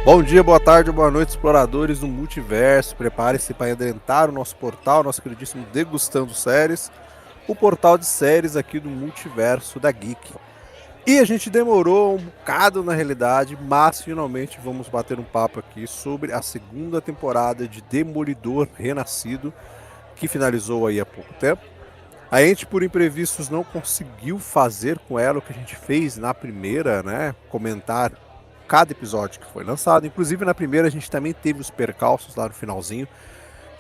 Bom dia, boa tarde, boa noite, exploradores do multiverso. Preparem-se para adentrar o nosso portal, nosso queridíssimo Degustando Séries, o portal de séries aqui do multiverso da Geek. E a gente demorou um bocado na realidade, mas finalmente vamos bater um papo aqui sobre a segunda temporada de Demolidor Renascido, que finalizou aí há pouco tempo. A gente, por imprevistos, não conseguiu fazer com ela o que a gente fez na primeira, né? Comentar cada episódio que foi lançado. Inclusive, na primeira, a gente também teve os percalços lá no finalzinho.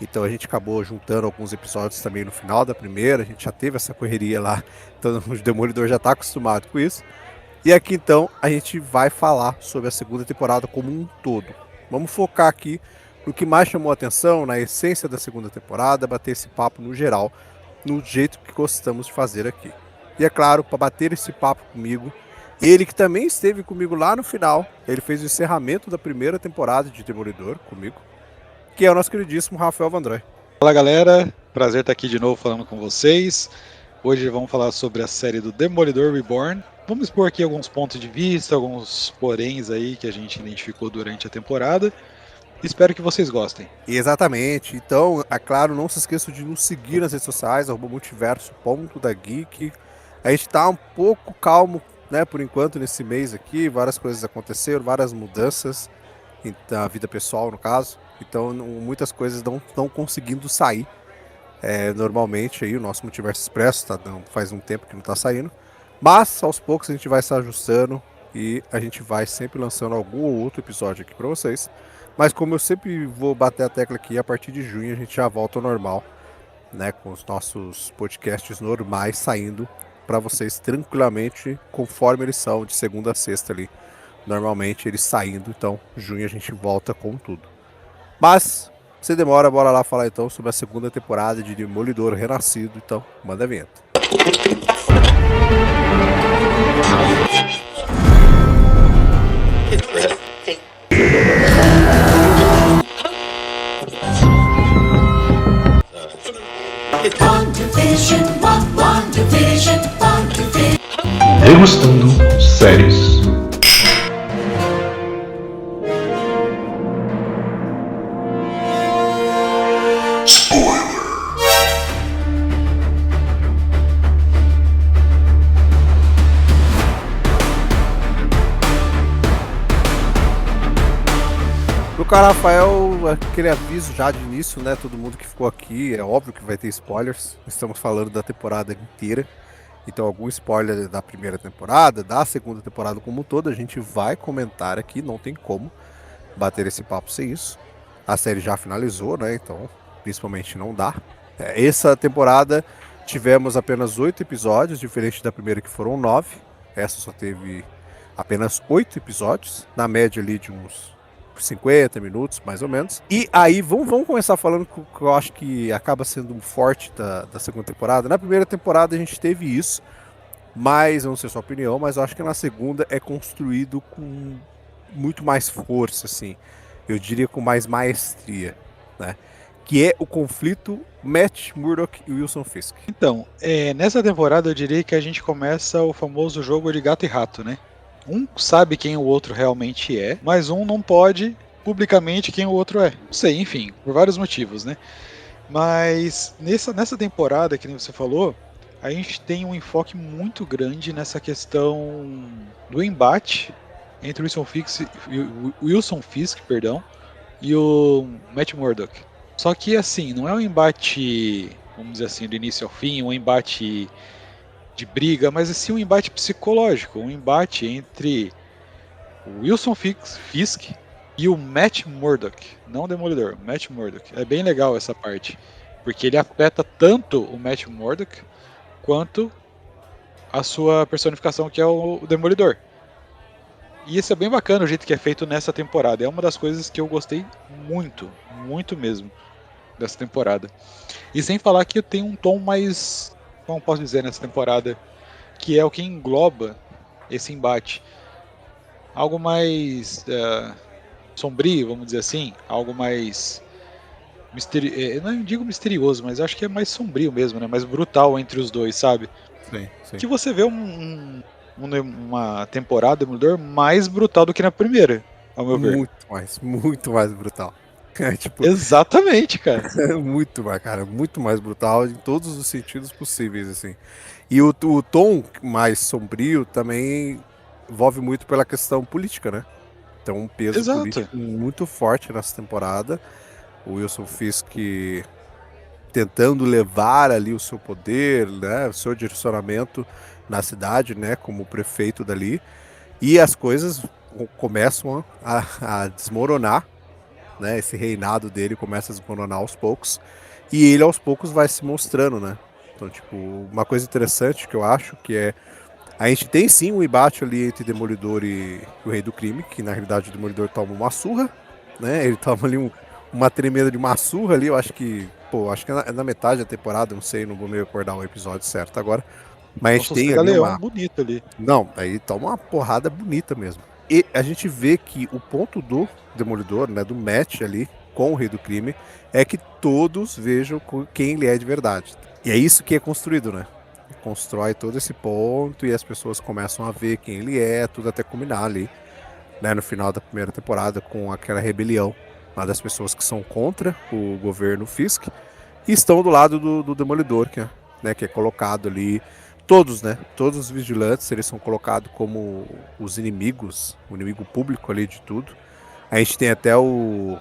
Então, a gente acabou juntando alguns episódios também no final da primeira. A gente já teve essa correria lá. Então, o Demolidor já está acostumado com isso. E aqui, então, a gente vai falar sobre a segunda temporada como um todo. Vamos focar aqui no que mais chamou a atenção, na essência da segunda temporada, bater esse papo no geral, no jeito que gostamos de fazer aqui. E é claro, para bater esse papo comigo, ele que também esteve comigo lá no final, ele fez o encerramento da primeira temporada de Demolidor comigo, que é o nosso queridíssimo Rafael Vandroy. Fala galera, prazer estar aqui de novo falando com vocês. Hoje vamos falar sobre a série do Demolidor Reborn. Vamos expor aqui alguns pontos de vista, alguns poréns aí que a gente identificou durante a temporada. Espero que vocês gostem. Exatamente, então, é claro, não se esqueçam de nos seguir nas redes sociais, multiverso.dageek. A gente tá um pouco calmo, né, por enquanto, nesse mês aqui, várias coisas aconteceram, várias mudanças na vida pessoal, no caso, então muitas coisas não estão conseguindo sair. Normalmente aí o nosso Multiverso Expresso faz um tempo que não tá saindo, mas aos poucos a gente vai se ajustando e a gente vai sempre lançando algum ou outro episódio aqui para vocês. Mas como eu sempre vou bater a tecla aqui, a partir de junho a gente já volta ao normal, né, com os nossos podcasts normais saindo para vocês tranquilamente, conforme eles são, de segunda a sexta ali. Normalmente eles saindo, então junho a gente volta com tudo. Mas, sem demora, bora lá falar então sobre a segunda temporada de Demolidor Renascido, então manda a vinheta. Degustando séries. Pro cara Rafael, aquele aviso já de início, né? Todo mundo que ficou aqui, é óbvio que vai ter spoilers. Estamos falando da temporada inteira. Então, algum spoiler da primeira temporada, da segunda temporada como um todo, a gente vai comentar aqui, não tem como bater esse papo sem isso. A série já finalizou, né? Então, principalmente não dá. Essa temporada tivemos apenas 8 episódios, diferente da primeira que foram 9. Essa só teve apenas 8 episódios, na média ali de uns 50 minutos, mais ou menos. E aí, vamos começar falando que eu acho que acaba sendo um forte da segunda temporada. Na primeira temporada a gente teve isso, mas, eu não sei a sua opinião, mas eu acho que na segunda é construído com muito mais força, assim. Eu diria com mais maestria, né? Que é o conflito Matt Murdock e Wilson Fisk. Então, nessa temporada eu diria que a gente começa o famoso jogo de gato e rato, né? Um sabe quem o outro realmente é, mas um não pode publicamente quem o outro é. Não sei, enfim, por vários motivos, né? Mas nessa temporada, que nem você falou, a gente tem um enfoque muito grande nessa questão do embate entre Wilson Fisk, e o Matt Murdock. Só que assim, não é um embate, vamos dizer assim, do início ao fim, um embate de briga, mas assim um embate psicológico, um embate entre o Wilson Fisk e o Matt Murdock, não o Demolidor, o Matt Murdock. É bem legal essa parte, porque ele afeta tanto o Matt Murdock quanto a sua personificação, que é o Demolidor. E isso é bem bacana o jeito que é feito nessa temporada. É uma das coisas que eu gostei muito, muito mesmo dessa temporada. E sem falar que tem um tom mais, como posso dizer, nessa temporada, que é o que engloba esse embate. Algo mais sombrio, vamos dizer assim, algo mais não digo misterioso, mas acho que é mais sombrio mesmo, né? Mais brutal entre os dois, sabe? Sim, sim. Que você vê uma temporada Demolidor mais brutal do que na primeira. ao meu ver. Muito mais brutal. É, tipo, Exatamente, cara. muito mais, cara, muito mais brutal em todos os sentidos possíveis, assim. E o tom mais sombrio também envolve muito pela questão política, né? Então, um peso Exato. político muito forte nessa temporada. O Wilson Fisk tentando levar ali o seu poder, né, o seu direcionamento na cidade, né, como prefeito dali. E as coisas começam a desmoronar, né? Esse reinado dele começa a desmoronar aos poucos. E ele aos poucos vai se mostrando, né? Então, tipo, uma coisa interessante que eu acho que é a gente tem sim um embate ali entre Demolidor e o Rei do Crime, que na realidade o Demolidor toma uma surra, né? Ele toma ali uma tremenda de uma surra ali, eu acho que, pô, acho que é na metade da temporada, não sei, não vou me recordar o episódio certo agora. Mas a Um gente tem ali sossega-leão uma. bonito ali. Não, aí toma uma porrada bonita mesmo. E a gente vê que o ponto do Demolidor, né, do match ali com o Rei do Crime, é que todos vejam quem ele é de verdade. E é isso que é construído, né? Constrói todo esse ponto e as pessoas começam a ver quem ele é, tudo até culminar ali, né, no final da primeira temporada com aquela rebelião lá das pessoas que são contra o governo Fisk e estão do lado do Demolidor, que é colocado ali. Todos, né? Todos os vigilantes, eles são colocados como os inimigos, o inimigo público ali de tudo. A gente tem até o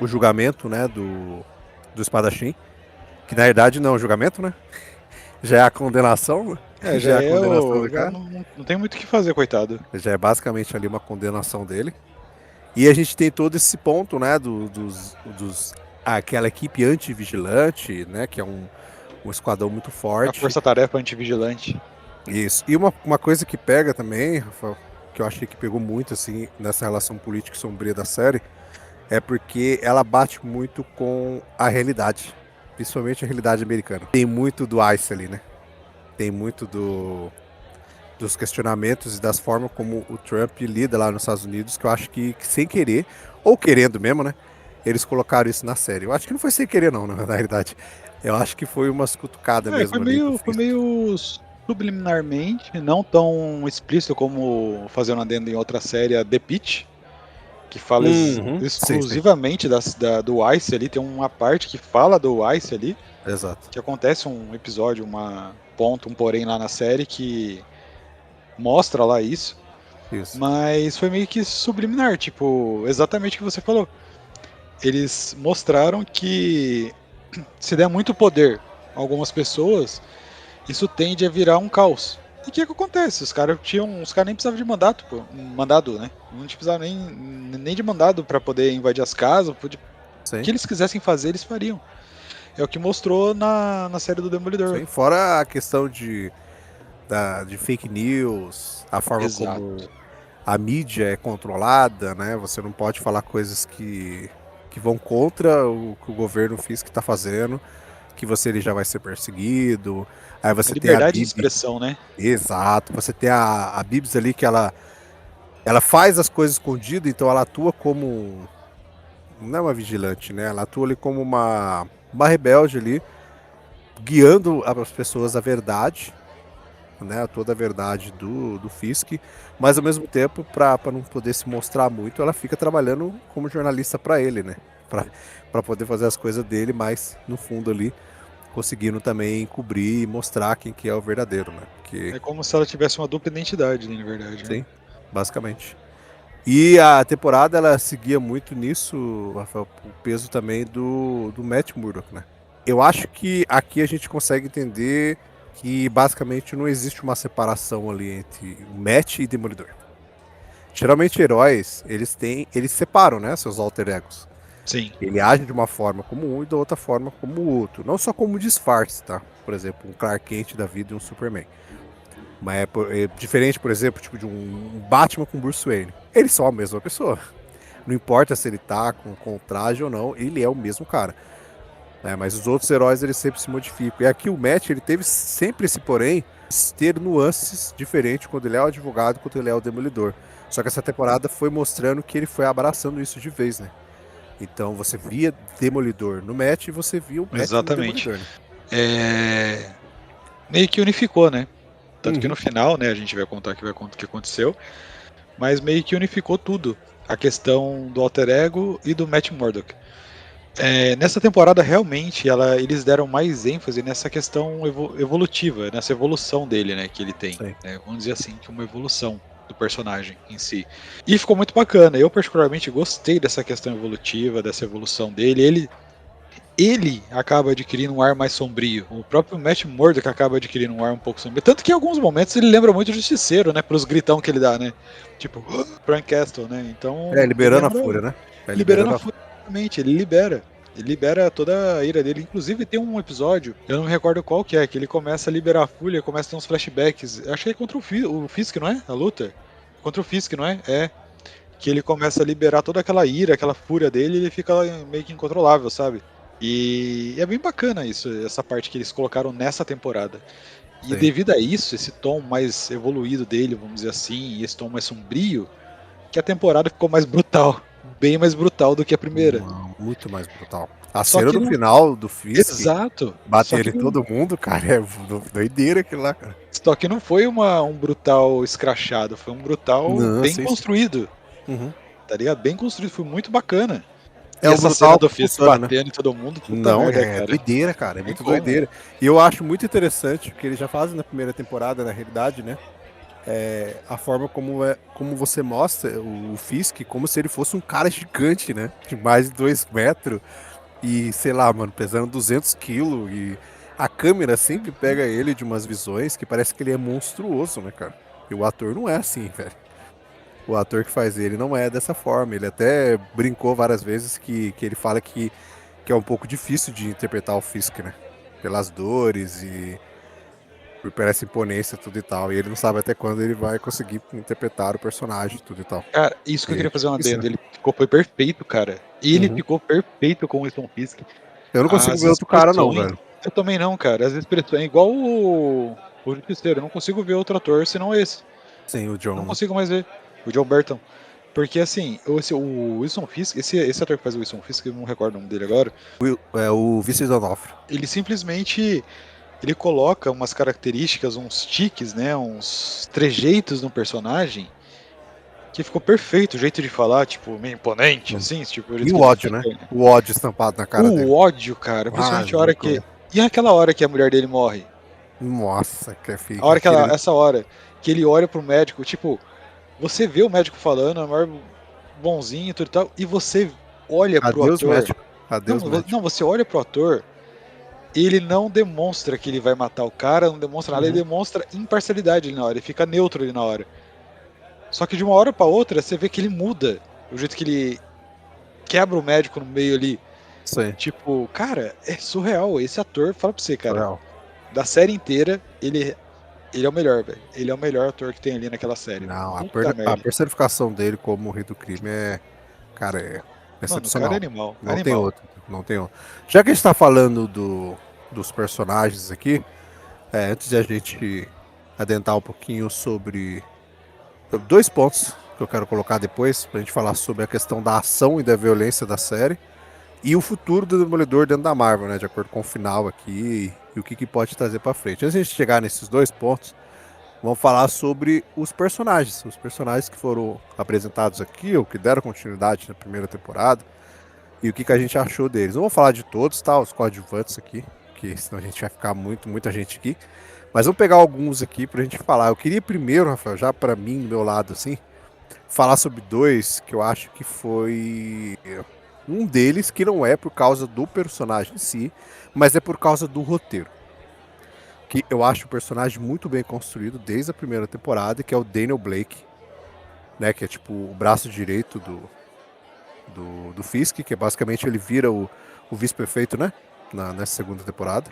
julgamento, né, do espadachim, que na verdade não é um julgamento, né? Já é a condenação, né? Já Já é a é condenação o. do Já cara. não tem muito o que fazer, coitado. Já é basicamente ali uma condenação dele. E a gente tem todo esse ponto, né, aquela equipe anti-vigilante, né, que é um esquadrão muito A forte. força-tarefa antivigilante. Isso. E uma coisa que pega também, Rafael, que eu achei que pegou muito, assim, nessa relação política e sombria da série, é porque ela bate muito com a realidade, principalmente a realidade americana. Tem muito do ICE ali, né? Tem muito dos questionamentos e das formas como o Trump lida lá nos Estados Unidos, que eu acho que sem querer, ou querendo mesmo, né? Eles colocaram isso na série. Eu acho que não foi sem querer, não, na realidade. Eu acho que foi umas cutucadas Foi mesmo ali do foi Fisk. meio subliminarmente, não tão explícito como fazendo adendo em outra série, a The Pitt, que fala Uhum. Sim, sim. exclusivamente do Ice ali, tem uma parte que fala do Ice ali, Exato. que acontece um episódio, um porém lá na série que mostra lá isso, Isso. mas foi meio que subliminar, tipo, exatamente o que você falou. Eles mostraram que se der muito poder a algumas pessoas, isso tende a virar um caos. E o que acontece? Os caras nem precisavam de mandato, pô. Mandado, né? Não precisavam nem de mandado para poder invadir as casas. O Sim. que eles quisessem fazer, eles fariam. É o que mostrou na série do Demolidor. Sim. Fora a questão de fake news, a forma como Exato. a mídia é controlada, né? Você não pode falar coisas que vão contra o que o governo Fisk está fazendo, que você ele já vai ser perseguido. Aí A você tem a liberdade de Bibi, expressão, né? exato. Você tem a Bibs ali que ela faz as coisas escondidas, então ela atua como não é uma vigilante, né? Ela atua ali como uma rebelde ali, guiando as pessoas à verdade, né, toda a verdade do Fisk, mas ao mesmo tempo, para não poder se mostrar muito, ela fica trabalhando como jornalista para ele, né, para poder fazer as coisas dele, mas no fundo ali, conseguindo também cobrir e mostrar quem que é o verdadeiro, né, porque, É como se ela tivesse uma dupla identidade, na verdade, né? sim, basicamente. E a temporada, ela seguia muito nisso, Rafael, o peso também do Matt Murdock, né. Eu acho que aqui a gente consegue entender que basicamente não existe uma separação ali entre o Matt e Demolidor. Geralmente heróis, eles separam, né, seus alter egos. Sim. Ele age de uma forma como um e da outra forma como o outro. Não só como disfarce, tá? Por exemplo, um Clark Kent da vida e um Superman. Mas é diferente, por exemplo, tipo de um Batman com Bruce Wayne. Eles são a mesma pessoa. Não importa se ele tá com traje ou não, ele é o mesmo cara. Mas os outros heróis eles sempre se modificam. E aqui o Matt ele teve sempre esse porém ter nuances diferentes quando ele é o advogado quando ele é o demolidor. Só que essa temporada foi mostrando que ele foi abraçando isso de vez, né? Então você via Demolidor no Matt e você via o Matt no Exatamente. Demolidor, né? Meio que unificou, né? Tanto que Uhum. no final, né, a gente vai contar o que aconteceu, mas meio que unificou tudo. a questão do alter ego e do Matt Murdock. Nessa temporada, realmente, eles deram mais ênfase nessa questão evolutiva, nessa evolução dele, né, que ele tem. Né, vamos dizer assim, que uma evolução do personagem em si. E ficou muito bacana. Eu, particularmente, gostei dessa questão evolutiva, dessa evolução dele. Ele acaba adquirindo um ar mais sombrio. O próprio Matt Murdock acaba adquirindo um ar um pouco sombrio. Tanto que em alguns momentos ele lembra muito o Justiceiro, né, pelos gritão que ele dá, né? Tipo, Frank Castle, né? Então, Liberando a fúria, né? Liberando a fúria, exatamente, ele libera. Ele libera toda a ira dele. Inclusive tem um episódio, eu não me recordo qual que é ele começa a liberar a fúria, começa a ter uns flashbacks. Eu achei contra o Fisk, não é? A luta? Contra o Fisk, não é? É. Que ele começa a liberar toda aquela ira, aquela fúria dele, e ele fica meio que incontrolável, sabe? E é bem bacana isso, essa parte que eles colocaram nessa temporada. E devido a isso, esse tom mais evoluído dele, vamos dizer assim, e esse tom mais sombrio, que a temporada ficou mais brutal. Bem mais brutal do que a primeira. Muito mais brutal. A cena do final do Fisk. Exato. Bater ele todo mundo, cara, é doideira aquilo lá, cara. Só que não foi um brutal escrachado, foi um brutal bem construído. Uhum. Tá ligado? Bem construído, foi muito bacana. É essa cena do Fisk batendo em todo mundo, não, merda, cara. Doideira, cara. É muito doideira. E eu acho muito interessante, que eles já fazem na primeira temporada, na realidade, né? A forma como você mostra o Fisk como se ele fosse um cara gigante, né? De mais de 2 metros. E, sei lá, mano, pesando 200 quilos. E a câmera sempre pega ele de umas visões que parece que ele é monstruoso, né, cara? E o ator não é assim, velho. O ator que faz ele não é dessa forma. Ele até brincou várias vezes que ele fala que é um pouco difícil de interpretar o Fisk, né? Pelas dores e por essa imponência, tudo e tal. E ele não sabe até quando ele vai conseguir interpretar o personagem, tudo e tal. Cara, isso que eu queria fazer uma adendo. Ele foi perfeito, cara. Ele ficou perfeito com o Wilson Fisk. Eu não consigo ver outro cara, não, velho. Eu também não, cara. As expressões, igual o Justiceiro, eu não consigo ver outro ator senão esse. Sim, o John. Não consigo mais ver. O John Burton. Porque assim, o Wilson Fisk, esse ator que faz o Wilson Fisk, eu não recordo o nome dele agora. É o Vincent D'Onofrio. Ele simplesmente coloca umas características, uns tiques, né, uns trejeitos no personagem que ficou perfeito, o jeito de falar, tipo, meio imponente, assim, tipo... E o ódio, né? O ódio estampado na cara dele. O ódio, cara, principalmente a hora que... E aquela hora que a mulher dele morre? Nossa, que é feio. A hora que essa hora que ele olha pro médico, tipo, você vê o médico falando, é maior bonzinho e tudo e tal, e você olha pro ator... Médico. Adeus, médico. Não, você olha pro ator, ele não demonstra que ele vai matar o cara, não demonstra nada, ele demonstra imparcialidade ali na hora, ele fica neutro ali na hora. Só que de uma hora pra outra, você vê que ele muda. O jeito que ele quebra o médico no meio ali. Sim. Tipo, cara, é surreal. Esse ator, fala pra você, cara. Surreal. Da série inteira, ele é o melhor, velho. Ele é o melhor ator que tem ali naquela série. Não, a personificação dele como o rei do crime é... Cara, é excepcional. Mano, o cara é animal. Não tem outro. Não tem outro. Já que a gente tá falando dos personagens aqui, antes de a gente adentrar um pouquinho sobre... 2 pontos que eu quero colocar depois, pra gente falar sobre a questão da ação e da violência da série e o futuro do Demolidor dentro da Marvel, né, de acordo com o final aqui e o que pode trazer pra frente. Antes de a gente chegar nesses 2 pontos, vamos falar sobre os personagens que foram apresentados aqui, ou que deram continuidade na primeira temporada, e o que a gente achou deles. Não vou falar de todos, tá, os coadjuvantes aqui, porque senão a gente vai ficar muita gente aqui. Mas vamos pegar alguns aqui pra gente falar. Eu queria primeiro, Rafael, já pra mim, do meu lado, assim, falar sobre 2 que eu acho que foi um deles que não é por causa do personagem em si, mas é por causa do roteiro. Que eu acho o personagem muito bem construído desde a primeira temporada, que é o Daniel Blake, né, que é tipo o braço direito do Fisk, que é basicamente ele vira o vice-prefeito, né, nessa segunda temporada.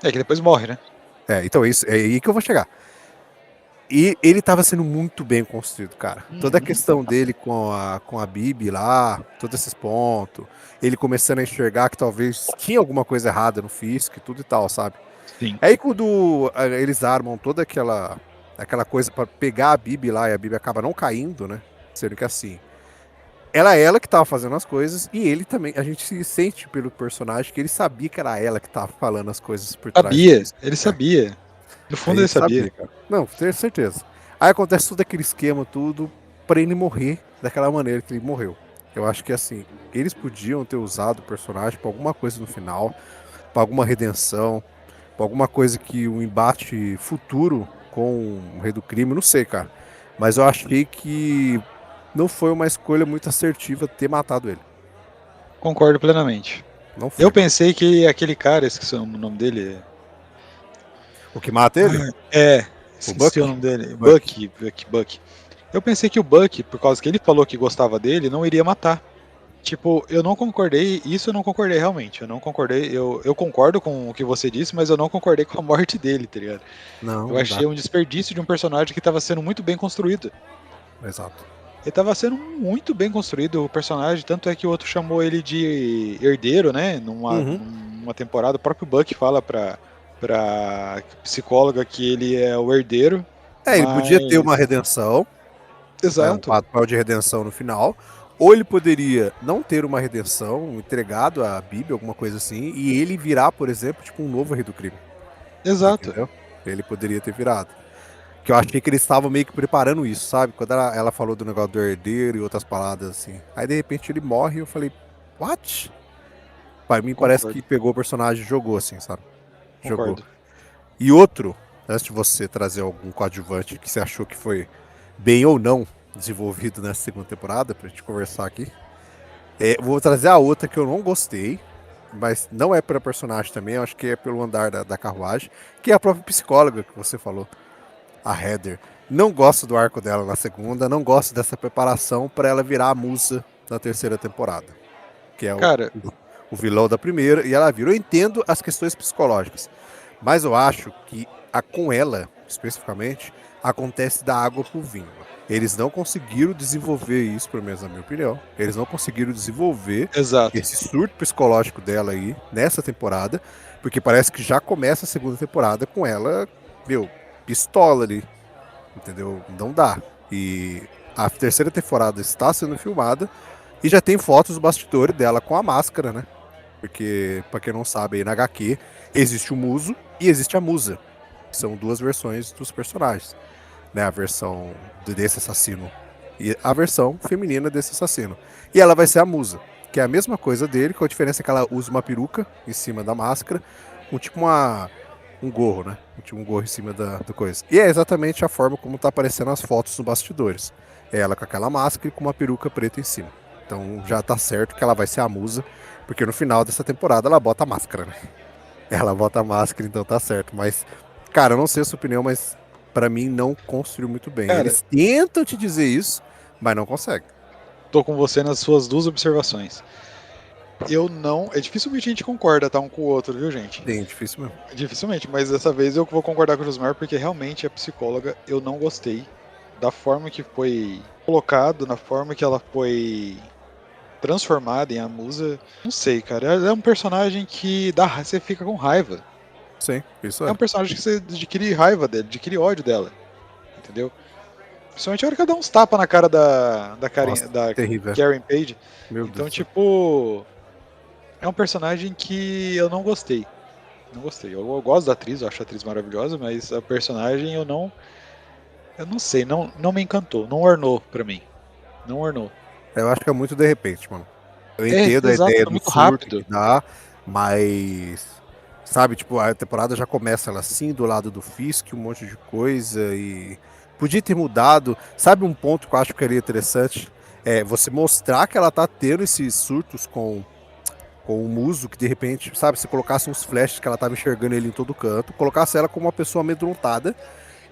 Que depois morre, né? Então isso é aí que eu vou chegar. E ele tava sendo muito bem construído, cara. Toda a questão dele com a Bibi lá, todos esses pontos, ele começando a enxergar que talvez tinha alguma coisa errada no Fisk, tudo e tal, sabe? Sim. Aí quando eles armam toda aquela coisa pra pegar a Bibi lá, e a Bibi acaba não caindo, né? Sendo que assim, ela que tava fazendo as coisas, e ele também, a gente se sente pelo personagem que ele sabia que era ela que tava falando as coisas por trás. Ele sabia. No fundo ele sabia. Não, tenho certeza. Aí acontece todo aquele esquema, tudo, pra ele morrer daquela maneira que ele morreu. Eu acho que assim, eles podiam ter usado o personagem pra alguma coisa no final, pra alguma redenção, pra alguma coisa que um embate futuro com o Rei do Crime, não sei, cara. Mas eu achei que não foi uma escolha muito assertiva ter matado ele. Concordo plenamente. Não Eu foi, mano. pensei que aquele cara, esqueci o nome dele. O que mata ele? Ah, é, O esqueci o Buck? nome dele. Buck. Buck. Eu pensei que o Buck, por causa que ele falou que gostava dele, não iria matar. Tipo, eu não concordei, isso eu não concordei realmente. Eu não concordei, eu concordo com o que você disse, mas eu não concordei com a morte dele, tá ligado? Não, Eu não dá. achei um desperdício de um personagem que estava sendo muito bem construído. Exato. Ele estava sendo muito bem construído o personagem, tanto é que o outro chamou ele de herdeiro, né? Uhum. Numa temporada, o próprio Buck fala pra psicóloga que ele é o herdeiro, É, ele podia ter uma mas. redenção, um Exato, papel de redenção no final, ou ele poderia não ter uma redenção, entregado à Bíblia, alguma coisa assim, e ele virar, por exemplo, tipo um novo rei do crime, exato. entendeu? Ele poderia ter virado. Que eu achei que eles estavam meio que preparando isso, sabe? Quando ela falou do negócio do herdeiro e outras palavras assim. Aí de repente ele morre e eu falei, what? Pra mim parece que Concordo, pegou o personagem e jogou assim, sabe? Jogou. concordo. E outro, antes de você trazer algum coadjuvante que você achou que foi bem ou não desenvolvido nessa segunda temporada, pra gente conversar aqui, vou trazer a outra que eu não gostei, mas não é pela personagem também, eu acho que é pelo andar da carruagem, que é a própria psicóloga que você falou, a Heather. Não gosto do arco dela na segunda, não gosto dessa preparação para ela virar a musa na terceira temporada, que é Cara, o vilão da primeira, e ela virou. Eu entendo as questões psicológicas, mas eu acho que com ela, especificamente, acontece da água pro vinho. Eles não conseguiram desenvolver isso, pelo menos na minha opinião. Eles não conseguiram desenvolver exato. esse surto psicológico dela aí nessa temporada, porque parece que já começa a segunda temporada com ela, meu, pistola ali, entendeu? Não dá. E a terceira temporada está sendo filmada e já tem fotos do bastidor dela com a máscara, né? Porque, pra quem não sabe, aí na HQ existe o Muso e existe a Musa. São duas versões dos personagens. Né? A versão desse assassino e a versão feminina desse assassino. E ela vai ser a Musa, que é a mesma coisa dele, com a diferença que ela usa uma peruca em cima da máscara, com tipo um gorro, né? Um gorro em cima do coisa. E é exatamente a forma como tá aparecendo as fotos nos bastidores. É ela com aquela máscara e com uma peruca preta em cima. Então já tá certo que ela vai ser a Musa, porque no final dessa temporada ela bota a máscara, né? Ela bota a máscara, então tá certo. Mas, cara, eu não sei a sua opinião, mas pra mim não construiu muito bem. Cara, Eles tentam te dizer isso, mas não conseguem. tô com você nas suas duas observações. Eu não. É dificilmente a gente concorda, tá? Um com o outro, viu, gente? Sim, difícil mesmo. Dificilmente, mas dessa vez eu vou concordar com o Josmar, porque realmente a psicóloga eu não gostei da forma que foi colocado, na forma que ela foi transformada em a musa. Não sei, cara. Ela é um personagem que você fica com raiva. Sim, isso É é. um personagem que você adquire raiva dele, adquire ódio dela. Entendeu? Principalmente a hora que ela dá uns tapas na cara Nossa, Da terrível. Karen Page. Meu Deus Então, do céu. tipo, é um personagem que eu não gostei. Não gostei. Eu gosto da atriz, eu acho a atriz maravilhosa, mas a personagem eu não sei, não me encantou, não ornou pra mim. Não ornou. Eu acho que é muito de repente, mano. Eu É, entendo a exato, ideia foi do muito surto que rápido. dá, mas. Sabe, tipo, a temporada já começa ela assim, do lado do Fisk, um monte de coisa e. Podia ter mudado. Sabe um ponto que eu acho que seria interessante? É você mostrar que ela tá tendo esses surtos com o Muso, que de repente, sabe, se colocasse uns flashes que ela tava enxergando ele em todo canto, colocasse ela como uma pessoa amedrontada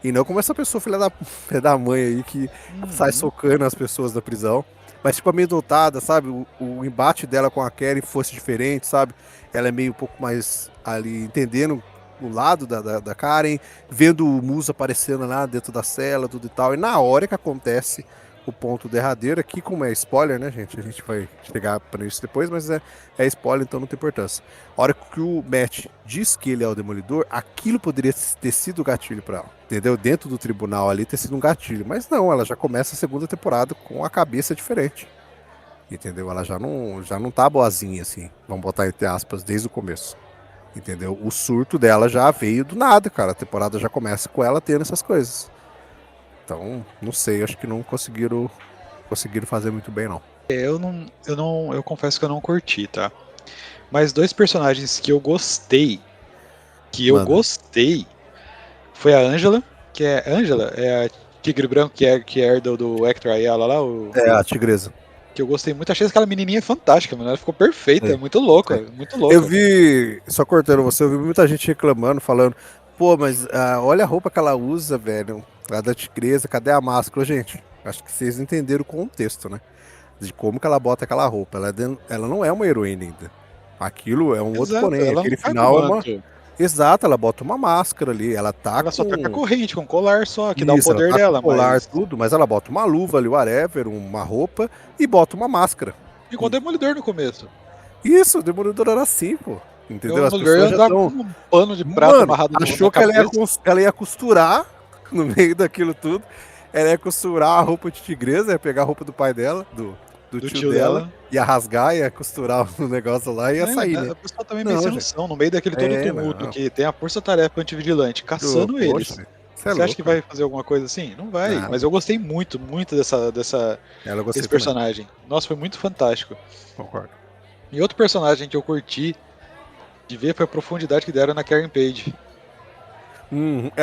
e não como essa pessoa filha da, filha da mãe aí que sai Uhum. socando as pessoas da prisão. Mas, tipo, amedrontada, sabe? O embate dela com a Kelly fosse diferente, sabe? Ela é meio um pouco mais ali entendendo o lado da Karen, vendo o Musa aparecendo lá dentro da cela, tudo e tal. E na hora que acontece o ponto derradeiro, aqui como é spoiler, né, gente? A gente vai chegar para isso depois, mas é spoiler, então não tem importância. A hora que o Matt diz que ele é o Demolidor, aquilo poderia ter sido o gatilho para ela, entendeu? Dentro do tribunal ali ter sido um gatilho, mas não, ela já começa a segunda temporada com a cabeça diferente, entendeu? Ela já não tá boazinha assim, vamos botar entre aspas, desde o começo, entendeu? O surto dela já veio do nada, cara. A temporada já começa com ela tendo essas coisas. Então, não sei, acho que não conseguiram fazer muito bem, não. Eu confesso que eu não curti, tá? Mas dois personagens que eu Manda. gostei, foi a Angela, que é Angela, é a Tigre Branco que herda do Hector Ayala lá, É, a Tigresa. que eu gostei muito. Achei aquela menininha fantástica, mano. Ela ficou perfeita, Sim, muito louca, sim. muito Eu louca. vi, só cortando você, eu vi muita gente reclamando, falando, pô, mas olha a roupa que ela usa, velho. A da Tigresa, cadê a máscara? Ô, gente, acho que vocês entenderam o contexto, né? De como que ela bota aquela roupa. Ela não é uma heroína ainda. Aquilo é um outro Exato, porém. ela não Aquele vai com final é uma. manto. Exato, ela bota uma máscara ali. Ela tá Ela só tá com a com. corrente, com o colar só, que dá o Isso, ela poder tá com dela, colar, mas. tudo, mas ela bota uma luva ali, whatever, uma roupa e bota uma máscara. Igual o Demolidor no começo. Isso, o Demolidor era assim, pô. O Entendeu? As Demolidor ia pessoas já andar com estão. um pano de prata Mano, amarrado na achou que cabeça. ela ia costurar no meio daquilo tudo. Ela ia costurar a roupa de tigresa, ia pegar a roupa do pai dela, do Do tio tio dela, dela. ia rasgar, ia costurar o negócio lá e ia sair, né? A pessoa também meio Não, sem gente. noção, no meio daquele todo É, tumulto não. que tem a força-tarefa antivigilante caçando eles. Poxa, você é Você acha que louco, cara. vai fazer alguma coisa assim? Não vai. Mas Nada. eu gostei muito, muito Ela eu gostei desse também. personagem. Nossa, foi muito fantástico. Concordo. E outro personagem que eu curti de ver foi a profundidade que deram na Karen Page.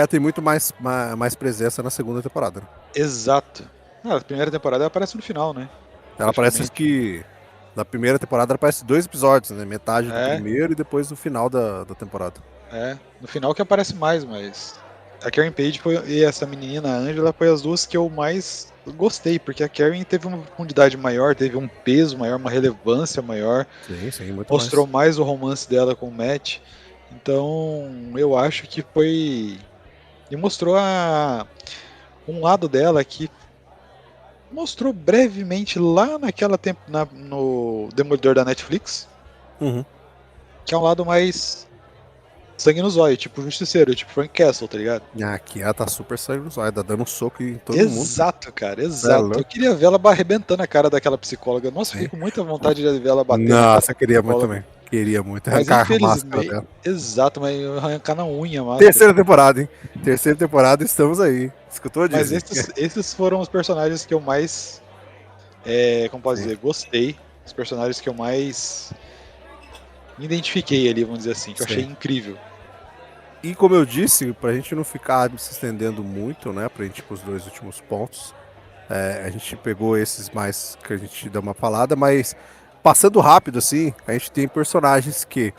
Tem muito mais presença na segunda temporada, né? Exato. Na primeira temporada ela aparece no final, né? Ela parece Praticamente. que na primeira temporada ela aparece 2 episódios, né? Metade do É, primeiro e depois no final da temporada. No final que aparece mais, mas. A Karen Page e essa menina, a Angela, foi as duas que eu mais gostei, porque a Karen teve uma profundidade maior, teve um peso maior, uma relevância maior, Sim, sim, muito mostrou mais. mais o romance dela com o Matt. Então, eu acho que foi. E mostrou um lado dela que mostrou brevemente lá naquela tempo no Demolidor da Netflix, Uhum. que é um lado mais sangue no zóio, tipo Justiceiro, tipo Frank Castle, tá ligado? Aqui ela tá super saindo zóio, tá dando um soco em todo mundo. Exato, cara, Cê é exato. Eu louco. queria ver ela arrebentando a cara daquela psicóloga. Nossa, Sim. fiquei com muita vontade de ver ela bater na cara Nossa, eu da queria muito psicóloga. também. Queria muito Mas arrancar a máscara infelizmente, dela. exato, mas arrancar na unha a máscara. Terceira temporada, hein? Terceira temporada, estamos aí. Escutou, Mas Disney? esses foram os personagens que eu mais, como posso Sim, dizer, gostei. Os personagens que eu mais me identifiquei ali, vamos dizer assim, que eu achei sim. incrível. E como eu disse, pra gente não ficar se estendendo muito, né? Pra gente ir pros 2 últimos pontos. A gente pegou esses mais que a gente deu uma falada, mas passando rápido assim, a gente tem personagens que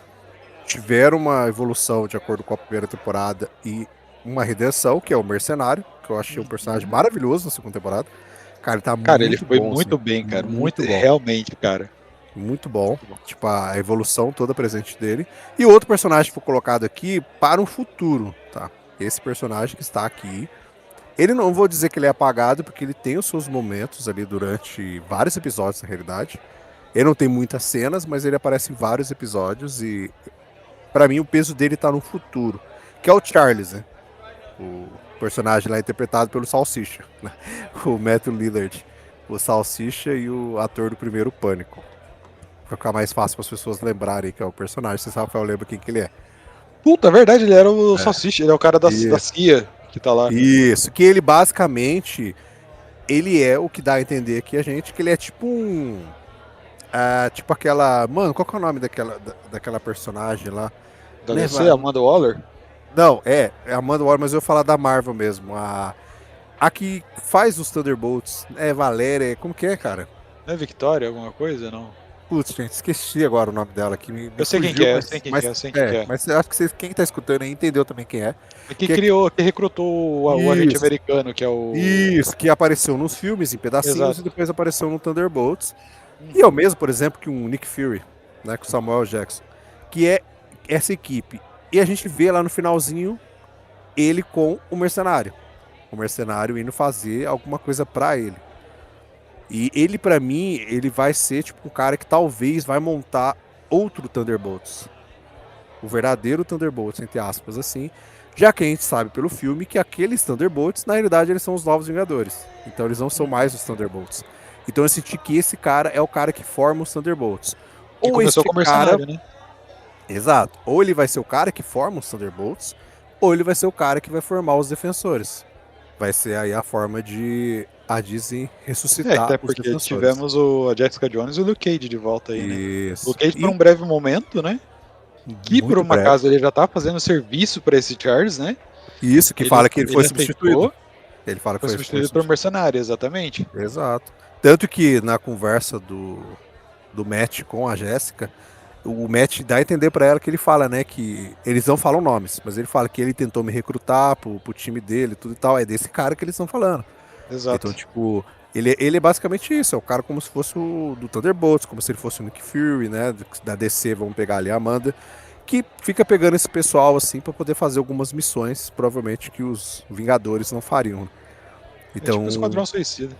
tiveram uma evolução de acordo com a primeira temporada e uma redenção, que é o Mercenário, que eu achei um personagem Uhum. maravilhoso na segunda temporada. Cara, ele tá Cara, ele muito foi bom, assim, muito bem, cara. Muito, muito bom, realmente, cara. muito bom. Muito bom. Tipo, a evolução toda presente dele. E outro personagem que foi colocado aqui para o futuro, tá? Esse personagem que está aqui, ele não vou dizer que ele é apagado, porque ele tem os seus momentos ali durante vários episódios, na realidade. Ele não tem muitas cenas, mas ele aparece em vários episódios e, pra mim, o peso dele tá no futuro, que é o Charles, né? O personagem lá interpretado pelo Salsicha, né? O Matthew Lillard. O Salsicha e o ator do primeiro Pânico. Pra ficar mais fácil para as pessoas lembrarem que é o personagem. Você sabe, Rafael, lembra quem que ele é. Puta, é verdade, ele era o É. Salsicha, ele é o cara da Isso. CIA que tá lá. Isso, que ele basicamente, ele é o que dá a entender aqui a gente, que ele é tipo tipo aquela, mano, qual que é o nome daquela personagem lá? Da Né, DC, Amanda Waller. não, é Amanda Waller, mas eu ia falar da Marvel mesmo, a que faz os Thunderbolts, Valéria, como que é, cara? Não é Victoria, alguma coisa? Não. Putz, gente, esqueci agora o nome dela aqui, me Eu sei quem que fugiu, é, eu sei mas, quem que é, mas, eu sei quem que é. mas eu acho que quem tá escutando aí entendeu também quem é. É que Que é criou, que recrutou o agente isso, americano, que é o. isso, que apareceu nos filmes em pedacinhos e Exato. depois apareceu no Thunderbolts. E é o Uhum. mesmo, por exemplo, que um Nick Fury, né, com Samuel Jackson, que é essa equipe. E a gente vê lá no finalzinho ele com o mercenário indo fazer alguma coisa pra ele. E ele, pra mim, ele vai ser tipo um cara que talvez vai montar outro Thunderbolts. O verdadeiro Thunderbolts, entre aspas, assim. Já que a gente sabe pelo filme que aqueles Thunderbolts, na realidade, eles são os Novos Vingadores. Então eles não são mais os Thunderbolts. Então eu senti que esse cara é o cara que forma os Thunderbolts. Que Ou começou este como cara. mercenário, né? Exato. Ou ele vai ser o cara que forma os Thunderbolts, ou ele vai ser o cara que vai formar os defensores. vai ser aí a forma de a Disney ressuscitar Até os porque defensores. tivemos a Jessica Jones e o Luke Cage de volta aí, né? O Isso. Luke Cage por E um breve momento, né? Que por muito uma breve. acaso ele já tá fazendo serviço para esse Charles, né? E isso que fala que ele Ele foi substituído. aceitou, Ele fala que foi foi substituído por um substituído. mercenário, exatamente. Exato. Tanto que na conversa do Matt com a Jéssica, o Matt dá a entender pra ela que ele fala, né, que eles não falam nomes, mas ele fala que ele tentou me recrutar pro time dele, tudo e tal, é desse cara que eles estão falando. Então, Exato. tipo, ele é basicamente isso, é o cara como se fosse o do Thunderbolts, como se ele fosse o Nick Fury, né, da DC, vamos pegar ali a Amanda, que fica pegando esse pessoal, assim, pra poder fazer algumas missões, provavelmente, que os Vingadores não fariam. É tipo o Então, Esquadrão Suicida.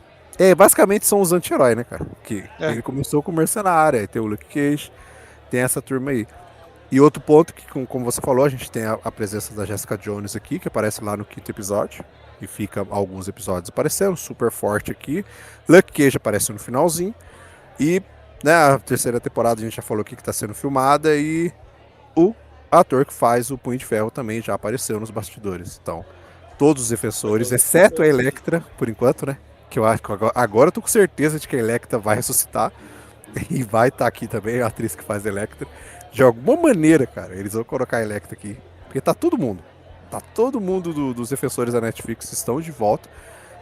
basicamente são os anti-heróis, né, cara? Que É. ele começou com o Mercenário, aí tem o Luke Cage, tem essa turma aí. E outro ponto que, como você falou, a gente tem a presença da Jessica Jones aqui, que aparece lá no quinto episódio, e fica alguns episódios aparecendo, super forte aqui. Luke Cage aparece no finalzinho, e né, a terceira temporada a gente já falou aqui que tá sendo filmada, e o ator que faz o Punho de Ferro também já apareceu nos bastidores. Então, todos os defensores, exceto a Electra, por enquanto, né? Que eu acho que agora eu tô com certeza de que a Electra vai ressuscitar e vai estar aqui também, a atriz que faz a Electra. De alguma maneira, cara, eles vão colocar a Electra aqui. Porque tá todo mundo. Tá todo mundo dos defensores da Netflix estão de volta.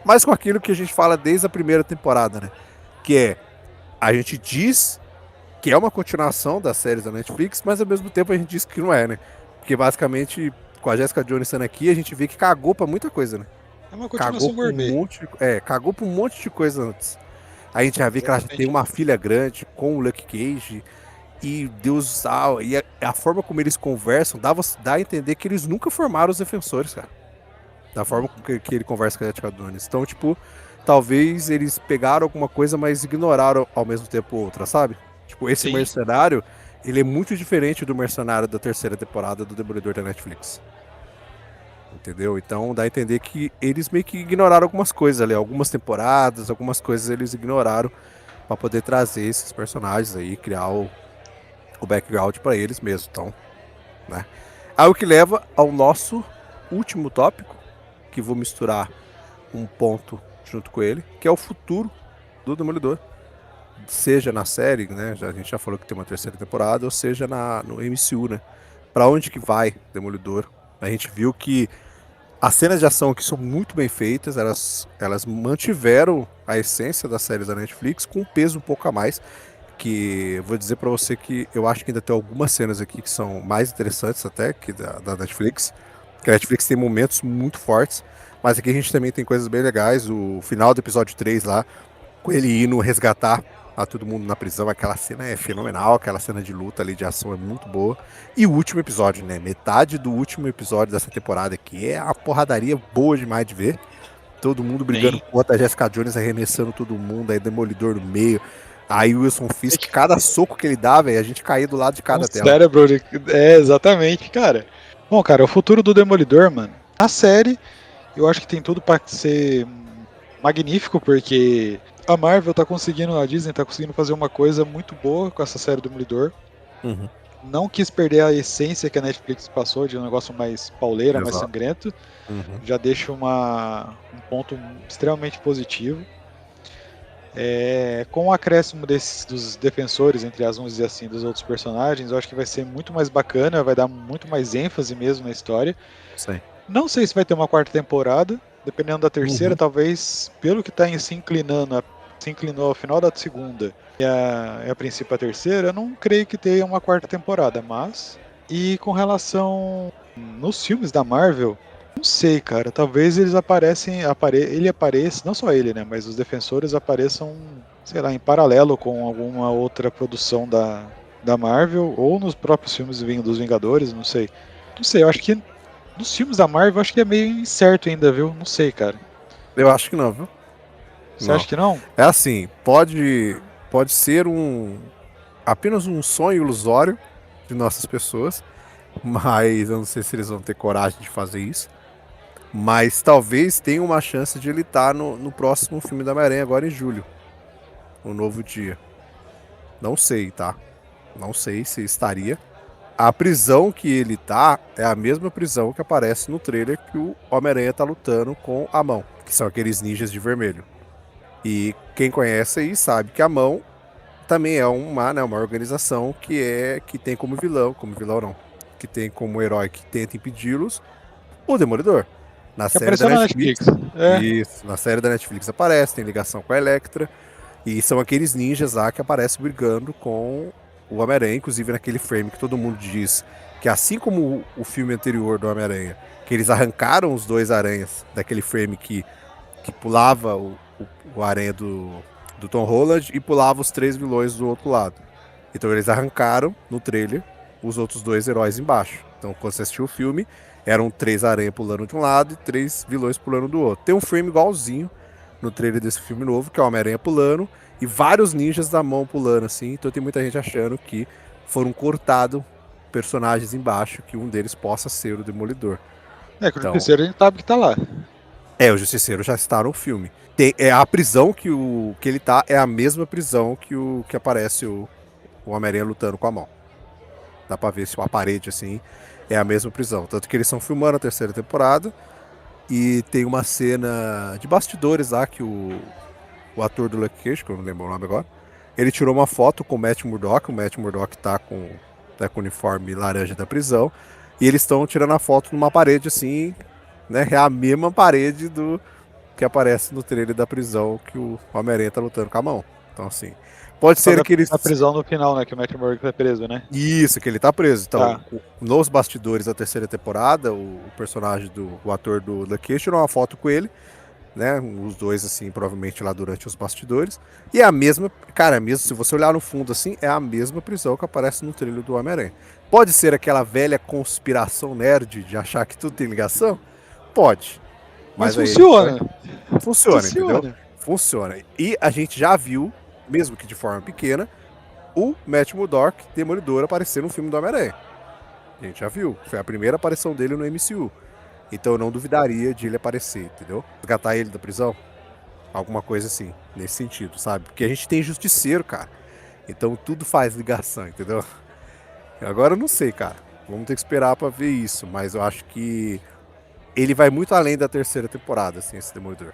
Mas com aquilo que a gente fala desde a primeira temporada, né? Que é, a gente diz que é uma continuação das séries da Netflix, mas ao mesmo tempo a gente diz que não é, né? Porque basicamente, com a Jessica Jones sendo aqui, a gente vê que cagou pra muita coisa, né? É uma Cagou continuação pra um gourmet. monte, cagou pra um monte de coisa antes. A gente já vê que ela tem Exatamente uma isso. filha grande com o Luke Cage e Deus e a forma como eles conversam dá a entender que eles nunca formaram os defensores, cara. Da forma que ele conversa com a Jessica Jones. Então, tipo, talvez eles pegaram alguma coisa, mas ignoraram ao mesmo tempo outra, sabe? Tipo, esse Sim. mercenário, ele é muito diferente do mercenário da terceira temporada do Demolidor da Netflix. Entendeu? Então dá a entender que eles meio que ignoraram algumas coisas ali, algumas temporadas, algumas coisas eles ignoraram pra poder trazer esses personagens aí, criar o background pra eles mesmo. Então, né? Aí o que leva ao nosso último tópico, que vou misturar um ponto junto com ele, que é o futuro do Demolidor. Seja na série, né? A gente já falou que tem uma terceira temporada, ou seja no MCU, né? Pra onde que vai Demolidor? A gente viu que as cenas de ação aqui são muito bem feitas, elas mantiveram a essência das séries da Netflix com um peso um pouco a mais. Que eu vou dizer pra você que eu acho que ainda tem algumas cenas aqui que são mais interessantes até que da Netflix. Que a Netflix tem momentos muito fortes, mas aqui a gente também tem coisas bem legais. O final do episódio 3 lá, com ele indo resgatar a todo mundo na prisão, aquela cena é fenomenal, aquela cena de luta ali, de ação é muito boa. E o último episódio, né? Metade do último episódio dessa temporada aqui é uma porradaria boa demais de ver. Todo mundo brigando Sim. contra a Jessica Jones, arremessando todo mundo, aí Demolidor no meio. Aí o Wilson Fisk, cada soco que ele dá, velho, a gente caía do lado de Um cada tela. cérebro. É, exatamente, cara. Bom, cara, o futuro do Demolidor, mano. A série, eu acho que tem tudo pra ser magnífico, porque a Marvel tá conseguindo, a Disney tá conseguindo fazer uma coisa muito boa com essa série do Demolidor. Uhum, Não quis perder a essência que a Netflix passou de um negócio mais pauleira, mais exato. sangrento. Uhum, Já deixa um ponto extremamente positivo. Com o acréscimo dos defensores, entre as uns e assim, dos outros personagens, eu acho que vai ser muito mais bacana, vai dar muito mais ênfase mesmo na história. sim. Não sei se vai ter uma quarta temporada, dependendo da terceira, Uhum. talvez, pelo que está se inclinando, se inclinou ao final da segunda e a princípio a terceira, eu não creio que tenha uma quarta temporada, mas. E com relação nos filmes da Marvel, não sei, cara. Talvez eles ele apareça, não só ele, né? Mas os defensores apareçam, sei lá, em paralelo com alguma outra produção da Marvel ou nos próprios filmes dos Vingadores, não sei. Não sei, eu acho que nos filmes da Marvel, eu acho que é meio incerto ainda, viu? Não sei, cara. Eu acho que não, viu? Você Não. acha que não? É assim, pode ser apenas um sonho ilusório de nossas pessoas, mas eu não sei se eles vão ter coragem de fazer isso. Mas talvez tenha uma chance de ele estar no próximo filme da Homem-Aranha, agora em julho. Um novo dia. Não sei, tá? Não sei se estaria. a prisão que ele tá é a mesma prisão que aparece no trailer que o Homem-Aranha tá lutando com a Mão, que são aqueles ninjas de vermelho. E quem conhece aí sabe que a Mão também é uma organização que tem como vilão não, que tem como herói que tenta impedi-los, o Demolidor. Na Que série da apareceu na Netflix. Isso, na série da Netflix aparece, tem ligação com a Elektra. E são aqueles ninjas lá que aparecem brigando com o Homem-Aranha, inclusive naquele frame que todo mundo diz que, assim como o filme anterior do Homem-Aranha, que eles arrancaram os dois aranhas daquele frame que pulava o aranha do Tom Holland e pulava os 3 vilões do outro lado. Então eles arrancaram no trailer os outros 2 heróis embaixo. Então quando você assistiu o filme, eram 3 aranhas pulando de um lado e 3 vilões pulando do outro. Tem um frame igualzinho no trailer desse filme novo, que é o Homem-Aranha pulando e vários ninjas da Mão pulando assim. Então tem muita gente achando que foram cortados personagens embaixo, que um deles possa ser o Demolidor. Que o Justiceiro a gente sabe que tá lá. O Justiceiro já está no filme. A prisão que ele tá é a mesma prisão que aparece o Homem-Aranha lutando com a Mão. Dá pra ver se a parede assim é a mesma prisão. Tanto que eles estão filmando a 3ª temporada. E tem uma cena de bastidores lá que o ator do Luke Cage, que eu não lembro o nome agora, ele tirou uma foto com o Matt Murdock. O Matt Murdock tá com o uniforme laranja da prisão. E eles estão tirando a foto numa parede assim, né? É a mesma parede do que aparece no trailer da prisão que o Homem-Aranha tá lutando com a Mão. Então, assim, pode ser que eles... A prisão no final, né? Que o Matt Murdock tá preso, né? Isso, que ele tá preso. Então, nos bastidores da 3ª temporada, o personagem o ator do Luke Cage tirou uma foto com ele, né? Os dois, assim, provavelmente lá durante os bastidores. E é a mesma, cara, mesmo se você olhar no fundo, assim, é a mesma prisão que aparece no trailer do Homem-Aranha. Pode ser aquela velha conspiração nerd de achar que tudo tem ligação? Pode. Mas funciona. Funciona, entendeu? Funciona. E a gente já viu, mesmo que de forma pequena, o Matt Murdock, Demolidor, aparecer no filme do Homem-Aranha. A gente já viu. Foi a primeira aparição dele no MCU. Então eu não duvidaria de ele aparecer, entendeu? Resgatar ele da prisão. Alguma coisa assim, nesse sentido, sabe? Porque a gente tem Justiceiro, cara. Então tudo faz ligação, entendeu? Agora eu não sei, cara. Vamos ter que esperar pra ver isso. Mas eu acho que ele vai muito além da 3ª temporada, assim, esse Demolidor.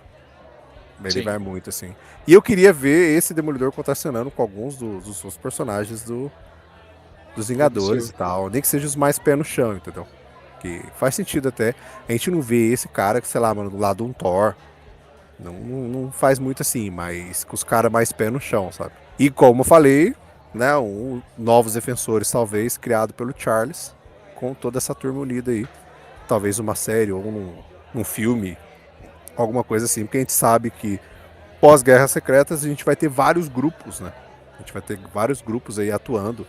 Ele vai muito, assim. E eu queria ver esse Demolidor contracenando com alguns dos personagens dos Vingadores e tal. Nem que seja os mais pé no chão, entendeu? Que faz sentido até. A gente não vê esse cara que, sei lá, mano, do lado de um Thor. Não faz muito assim, mas com os caras mais pé no chão, sabe? E como eu falei, né, novos defensores, talvez, criado pelo Charles, com toda essa turma unida aí. Talvez uma série ou num filme, alguma coisa assim, porque a gente sabe que pós-Guerras Secretas a gente vai ter vários grupos, né? A gente vai ter vários grupos aí atuando,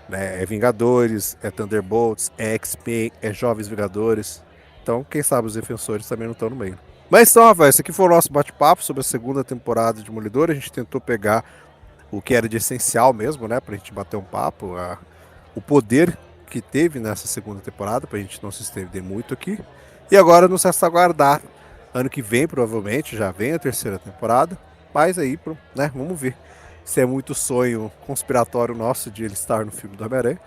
né? É Vingadores, é Thunderbolts, é X-Men, é Jovens Vingadores. Então, quem sabe os defensores também não estão no meio. Mas então, Rafael, esse aqui foi o nosso bate-papo sobre a 2ª temporada de Demolidor. A gente tentou pegar o que era de essencial mesmo, né? Pra gente bater um papo, o poder que teve nessa 2ª temporada, pra gente não se estender muito aqui. E agora nos resta aguardar. Ano que vem, provavelmente, já vem a 3ª temporada. Mas aí, né, vamos ver se é muito sonho conspiratório nosso de ele estar no filme do Homem-Aranha,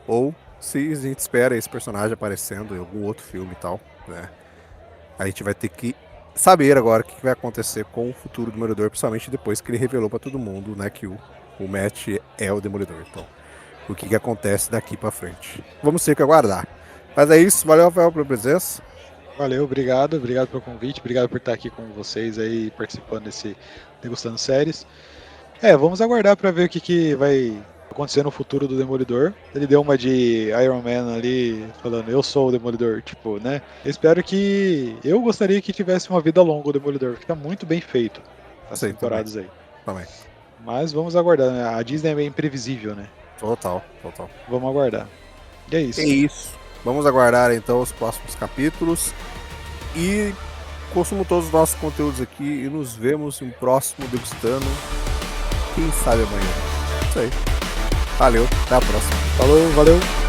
ou se a gente espera esse personagem aparecendo em algum outro filme e tal, né? A gente vai ter que saber agora o que vai acontecer com o futuro do Demolidor, principalmente depois que ele revelou pra todo mundo, né, que o Matt é o Demolidor. Então, o que acontece daqui pra frente. Vamos ter que aguardar. Mas é isso, valeu, Rafael, pela presença. Valeu, obrigado pelo convite, obrigado por estar aqui com vocês aí, participando desse Degustando Séries. Vamos aguardar para ver o que vai acontecer no futuro do Demolidor. Ele deu uma de Iron Man ali, falando, eu sou o Demolidor, tipo, né? Eu gostaria que tivesse uma vida longa o Demolidor, porque tá muito bem feito as temporadas aí. Também. Mas vamos aguardar, né? A Disney é bem imprevisível, né? Total. Vamos aguardar. E é isso. É isso. Vamos aguardar então os próximos capítulos e consumam todos os nossos conteúdos aqui e nos vemos em um próximo Degustando, quem sabe amanhã. Isso aí. Valeu, até a próxima. Falou, valeu.